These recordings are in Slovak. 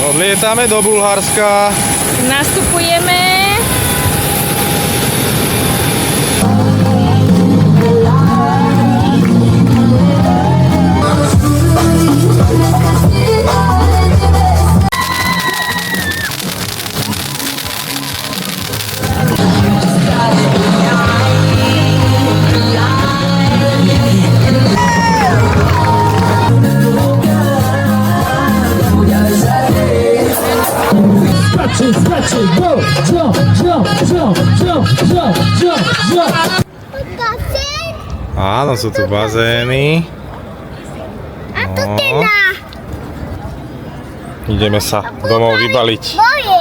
Odlietame do Bulharska. Nastupujeme. Go, jump, jump, jump, jump, jump, jump, jump. Áno, sú tu bazény. A to teda. Ideme sa domov vybaliť. Moje.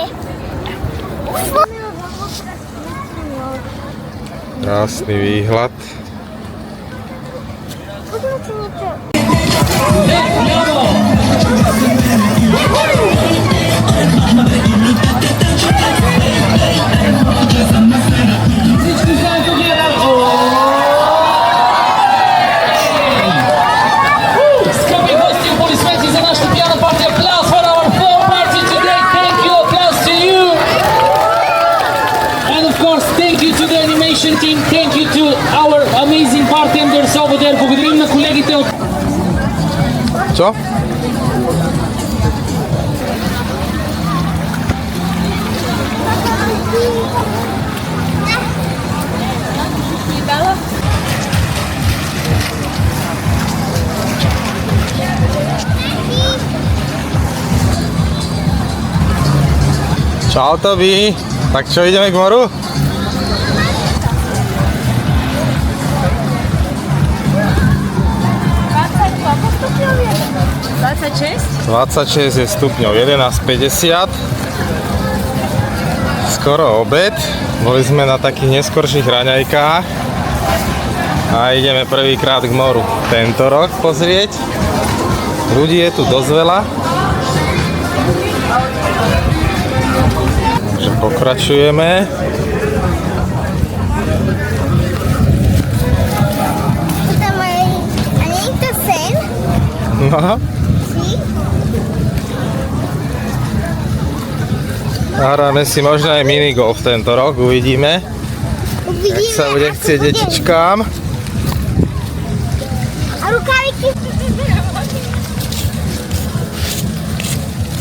Krásny výhľad. Team, thank you to our amazing bartenders over there. Благодарим на колегите от... Čo? Čau Tobi, tak čo, ideme k moru? $26? 26 je stupňov, 11:50. Skoro obed. Boli sme na takých neskorších raňajkách a ideme prvýkrát k moru tento rok pozrieť. Ľudí je tu dosť veľa. Takže pokračujeme. No. Hráme si možno aj minigolf tento rok, uvidíme. Jak sa bude chcieť detičkám. A rukavičky.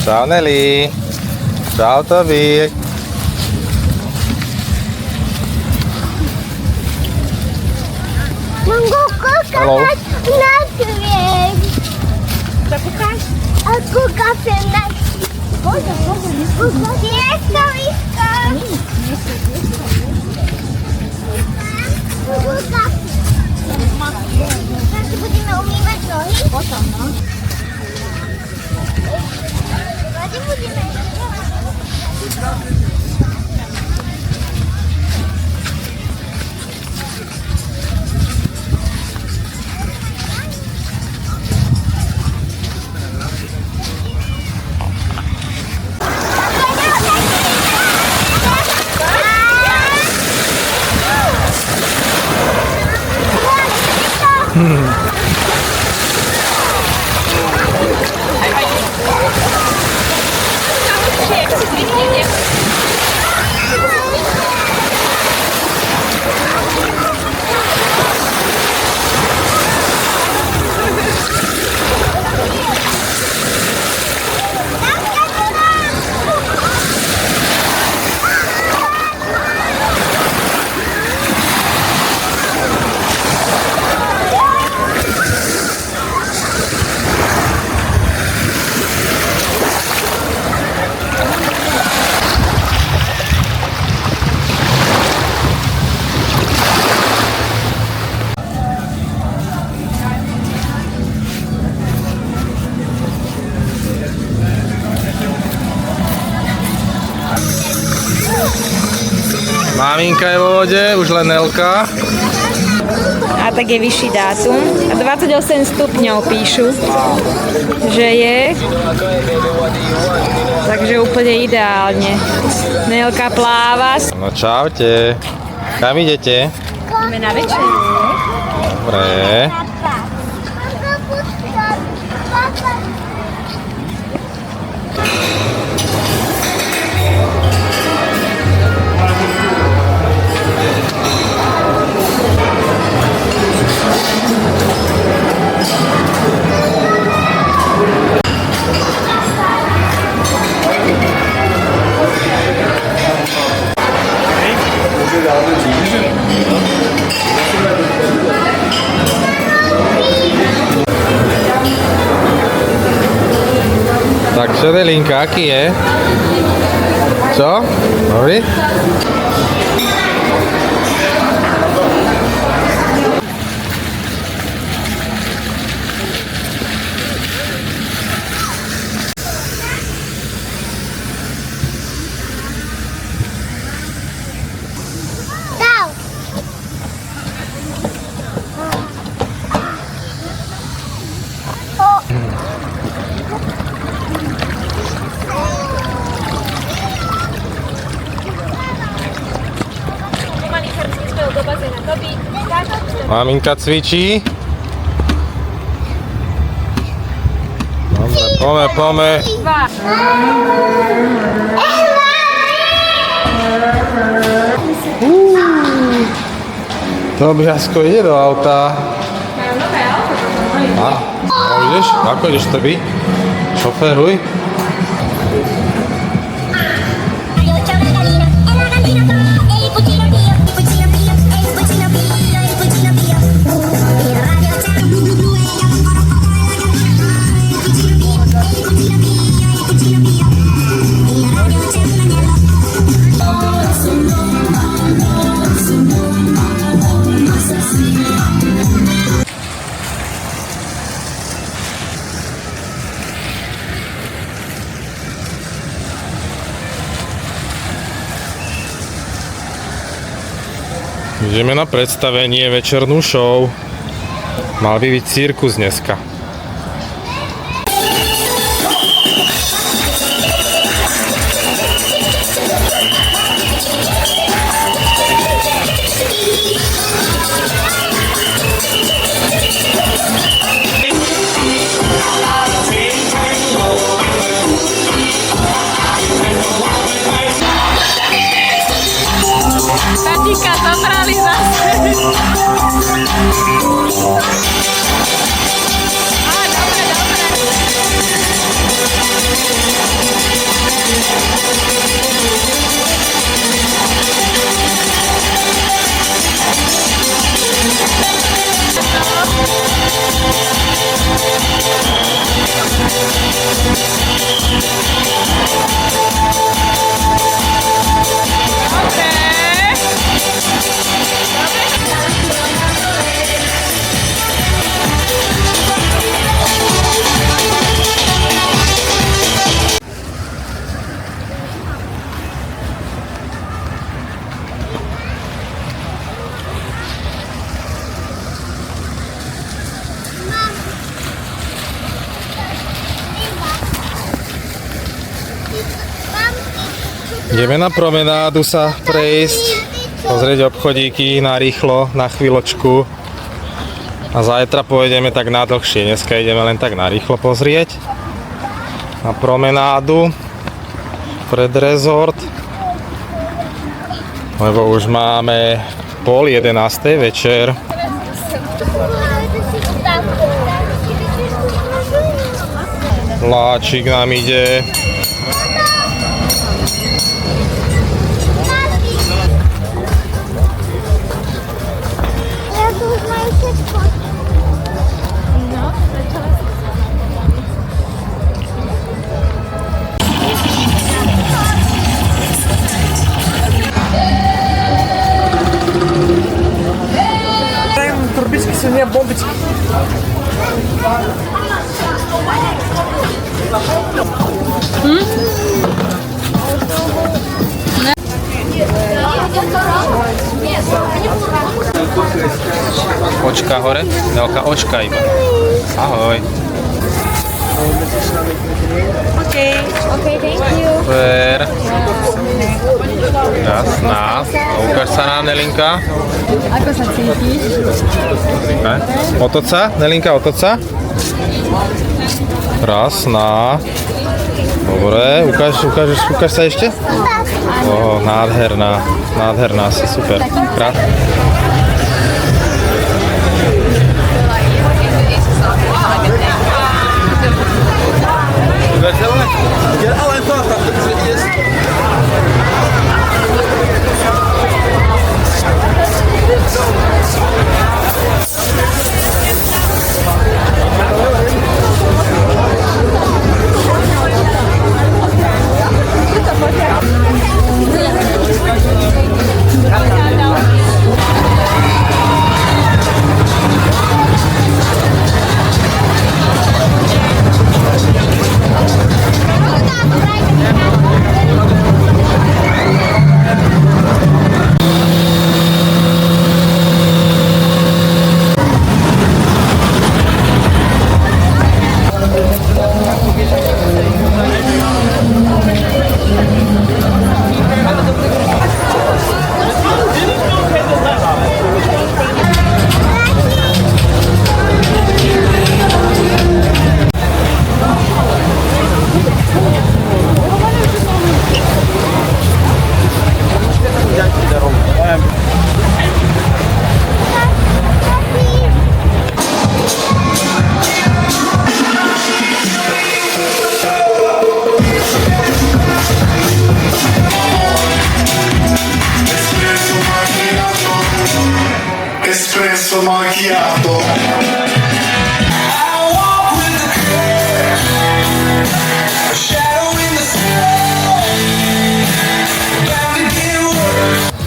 Čau Nelly. Čau Tobi. Mám go kúkať na sviet. Zakúkaš? A kúkam sa na pieskovisko. Tak si budeme umývať nohy? Potom, no. Kedy budeme? Maminka je vo vode, už len Nelka. A tak je vyšší dátum. A 28 stupňov píšu, že je. Takže úplne ideálne. Nelka pláva. No čaute. Kam idete? Ideme na večeru. Dobre. Nelinka, aký je? Čo? Dobrý? Dał. Maminka cvičí. Dobre, pome. To Biasko ide do auta. A ideš? Ako ideš ty? Šoféruj. Ideme na predstavenie, večernú show. Mal by byť cirkus dneska. Tatíka zobrali zase. Dobre, dobre. Ideme na promenádu sa prejsť, pozrieť obchodíky na rýchlo, na chvíľočku. A zajtra pôjdeme tak na dlhšie, dneska ideme len tak na rýchlo pozrieť. Na promenádu, pred rezort. Lebo už máme 10:30 večer. Vláčik nám ide. Турбички сегодня бомбочки. Očka hore, veľká očka iba. Ahoj. Okay, thank you. Super. Jasná. Ukáž sa nám, Nelinka. Ako sa cítiš? Otoč sa, Nelinka, otoč sa. Krásna. Dobre, ukáž sa ešte. Nádherná si, super. Krásna.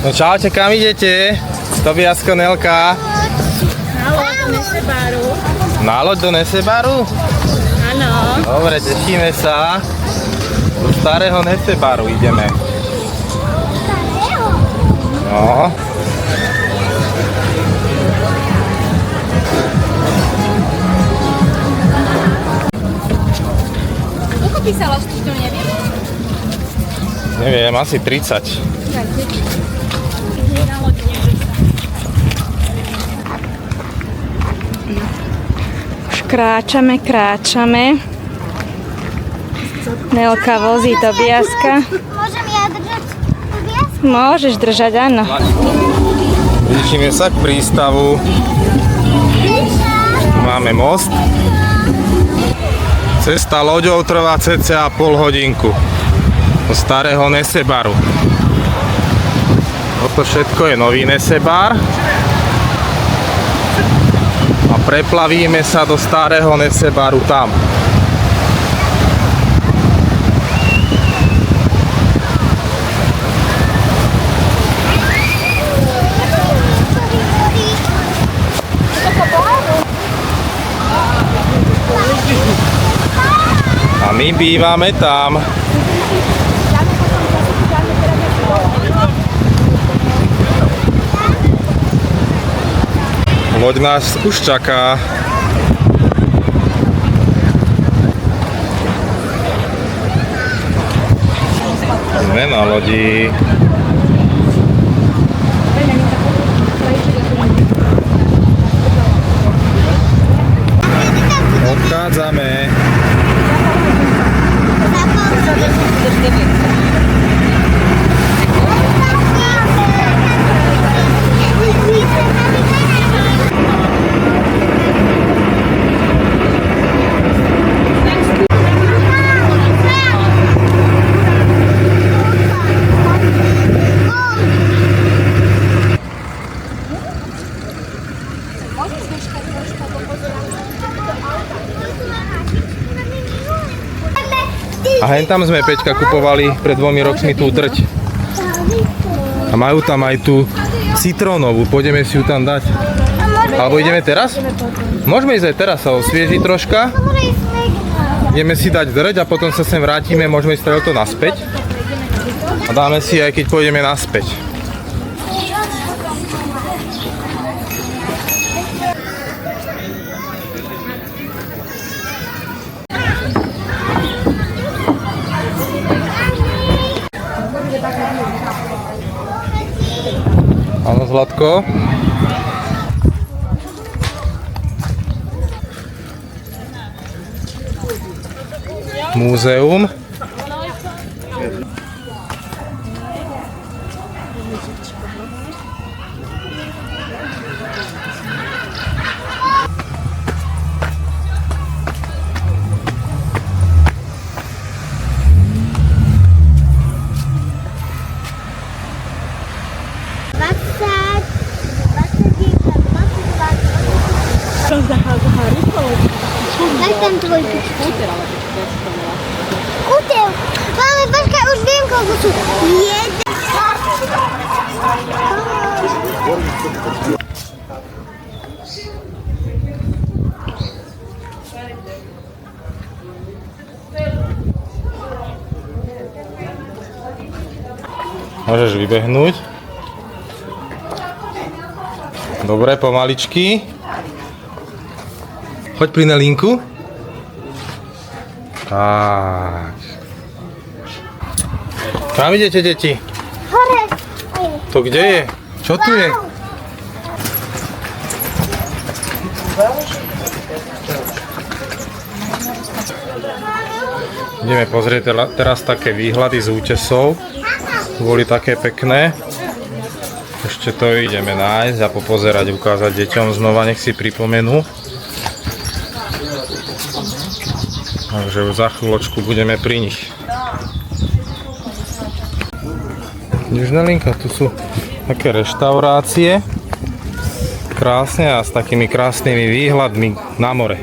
No čaute, kam idete? Tobiasko, Nelka. Na loď do Nesebaru? Áno. Dobre, tešíme sa. Do starého Nesebaru ideme. No. Koľko písala to neviem? Neviem, asi 30. Už kráčame. Nelka vozí Tobiaska. Môžem ja držať Tobias? Môžeš držať, áno. Blížime sa k prístavu. Máme most. Cesta loďou trvá cca pol hodinku. Do starého Nesebaru. Toto všetko je nový Nesebar. A preplavíme sa do starého Nesebaru tam. A my bývame tam. Loď nás už čaká. Sme na lodi. Odchádzame. A hen tam sme, Peťka, kupovali pred 2 rokmi tú trť. A majú tam aj tú citrónovú, pôjdeme si ju tam dať. Alebo ideme teraz? Môžeme ísť aj teraz, sa osviežiť troška. Ideme si dať drť a potom sa sem vrátime, môžeme ísť to naspäť. A dáme si aj keď pôjdeme naspäť. Áno, Zlatko. Múzeum. Daj tam tvojku. Kúteľ. Máme, počkaj, už viem, koľko sú. Jeden. Môžeš vybehnúť. Dobre, pomaličky. Choď pri Nelinku. Tak. Kam idete, deti? Hore. To kde je? Čo tu je? Ideme pozrieť teraz také výhľady z útesov. Boli také pekné. Ešte to ideme nájsť a popozerať, ukázať deťom znova, nech si pripomenú. Takže už za chvíľočku budeme pri nich. Už Nelinka, tu sú také reštaurácie. Krásne a s takými krásnymi výhľadmi na more.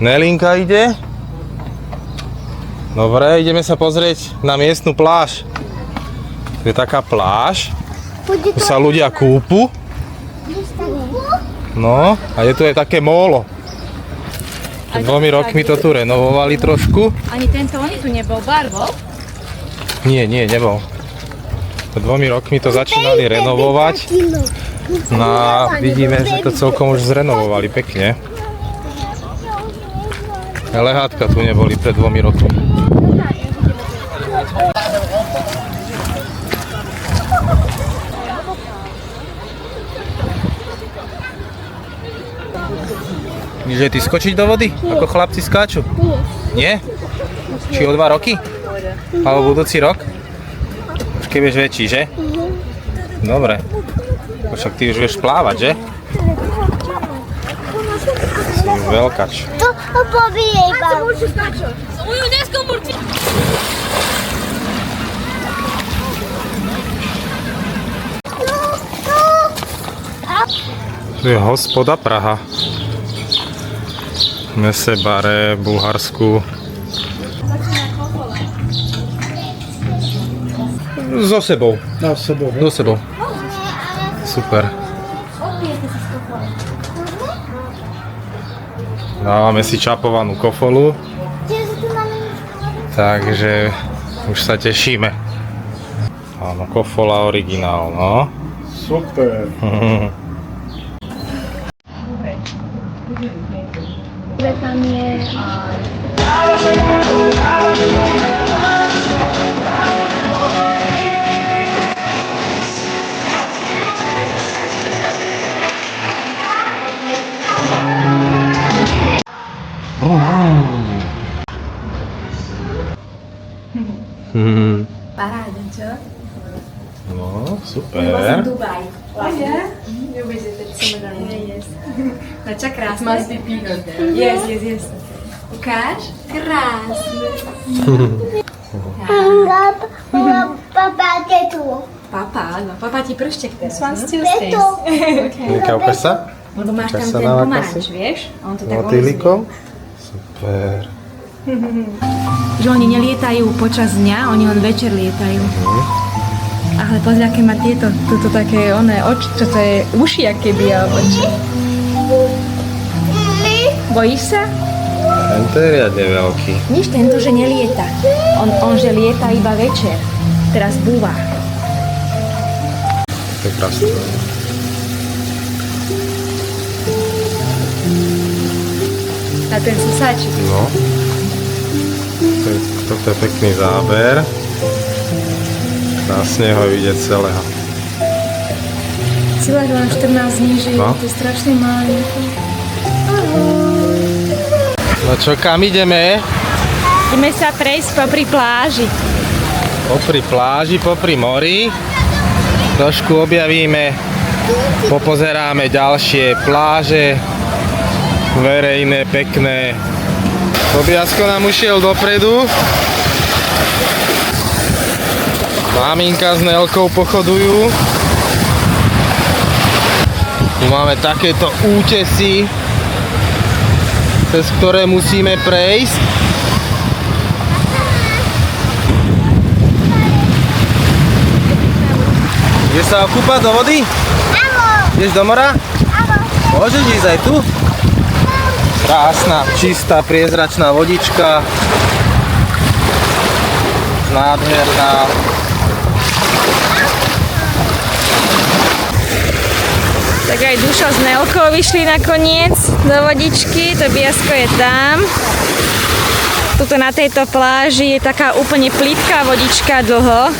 Nelinka ide Dobre, ideme sa pozrieť na miestnu pláž. Tu je taká pláž, tu sa ľudia kúpu. No, a je tu aj také mólo. Pred 2 rokmi to tu renovovali trošku. Ani tento tu nebol bar, bol? Nie, nebol. Pred 2 rokmi to začínali renovovať. No a vidíme, že to celkom už zrenovovali pekne. Lehátka tu neboli pred 2 rokmi. Že ty skočiť do vody? Ako chlapci skáču? Nie. Či o 2 roky? Alebo budúci rok? Už keď budeš väčší, že? Dobre. Však ty už vieš plávať, že? Si už veľkač. To pobíjej vám. Tu je hospoda Praha. V mese Bare, v Bulharsku. So sebou. No, s sebou. So sebou. Super. Dávame si čapovanú kofolu. Takže už sa tešíme. Áno, kofola originál, no. Super. Paráda, čo? No, super. Dubaj. No čo krásne. Must be peanut there. Yes. Ukáž? Krásne. Papa, tu. Papa, áno. Papa ti prštek teraz. Tu. Milka, ukáž sa? Lebo máš tam Ukáž sa ten na pomaranč, lakasi. vieš? On to tak Motýlikom? Super. Že oni nelietajú počas dňa, oni len večer lietajú. Ale pozri, aké má toto také oči, čo to je, uši aké by, alebo čo. Bojíš sa? Tento je riadne veľký. Nič, tento, že nelieta. On že lieta iba večer. Teraz búva. To je krásne. A ten susáčik. No. Toto je pekný záber. Krásne ho vidieť celého. Sila, že mám 14 dní, že No. to je strašne malinko. No čo, kam ideme? Ideme sa prejsť popri pláži. Popri pláži, popri mori. Trošku objavíme, popozeráme ďalšie pláže. Verejné, pekné. Tobiasko nám ušiel dopredu. Maminka s Nelkou pochodujú. Tu máme takéto útesy, cez ktoré musíme prejsť. Ideš sa okúpať do vody? Áno. Ideš do mora? Áno. Môžeš ísť aj tu? Krásna, čistá, priezračná vodička. Nádherná. Tak aj Dušo s Nelkou vyšli nakoniec do vodičky, Tobiasko je tam. Tuto na tejto pláži je taká úplne plitká vodička dlho.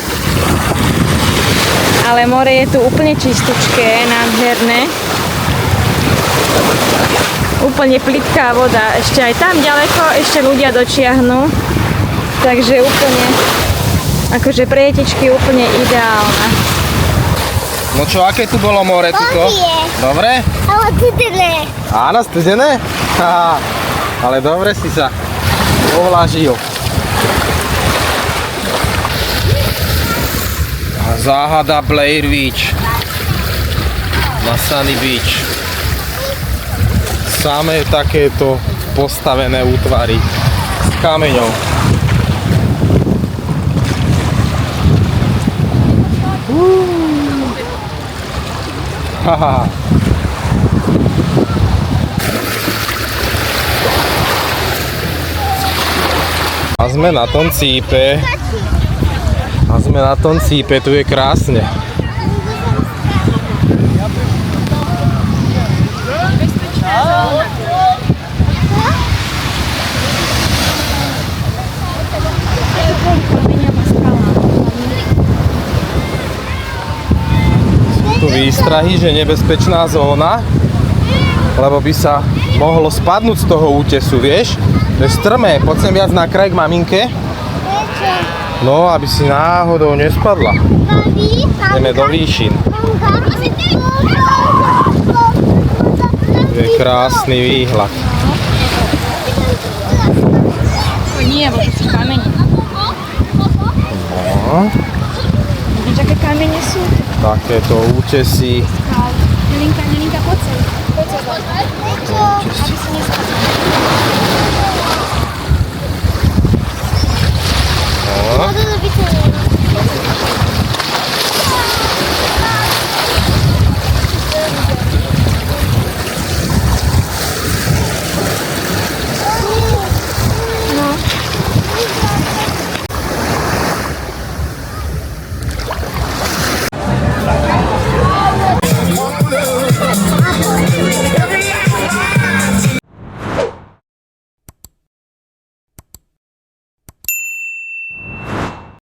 Ale more je tu úplne čistučké, nádherné. Úplne plitká voda. Ešte aj tam ďaleko ešte ľudia dočiahnu. Takže úplne, akože pre detičky úplne ideálna. No čo, aké tu bolo more tuto? Opie. Dobre? Ale studené. Áno, studené? Haha, ale dobre si sa ovlážil. Záhada Blair Beach. Na Sunny Beach. Samé takéto postavené útvary s kameňou. Haha. A sme na tom cípe. Tu je krásne. Tu výstrahy, že nebezpečná zóna, lebo by sa mohlo spadnúť z toho útesu, vieš? To je strmé, poď sem viac na kraj k maminke. No, aby si náhodou nespadla. Ideme do výšin. Tu je krásny výhľad. Nie, bo to sú kamene. No, Vidíš, aké kamene sú? takéto útesy. Nelinka, poď sem. Poď sem. Aby si nespadla.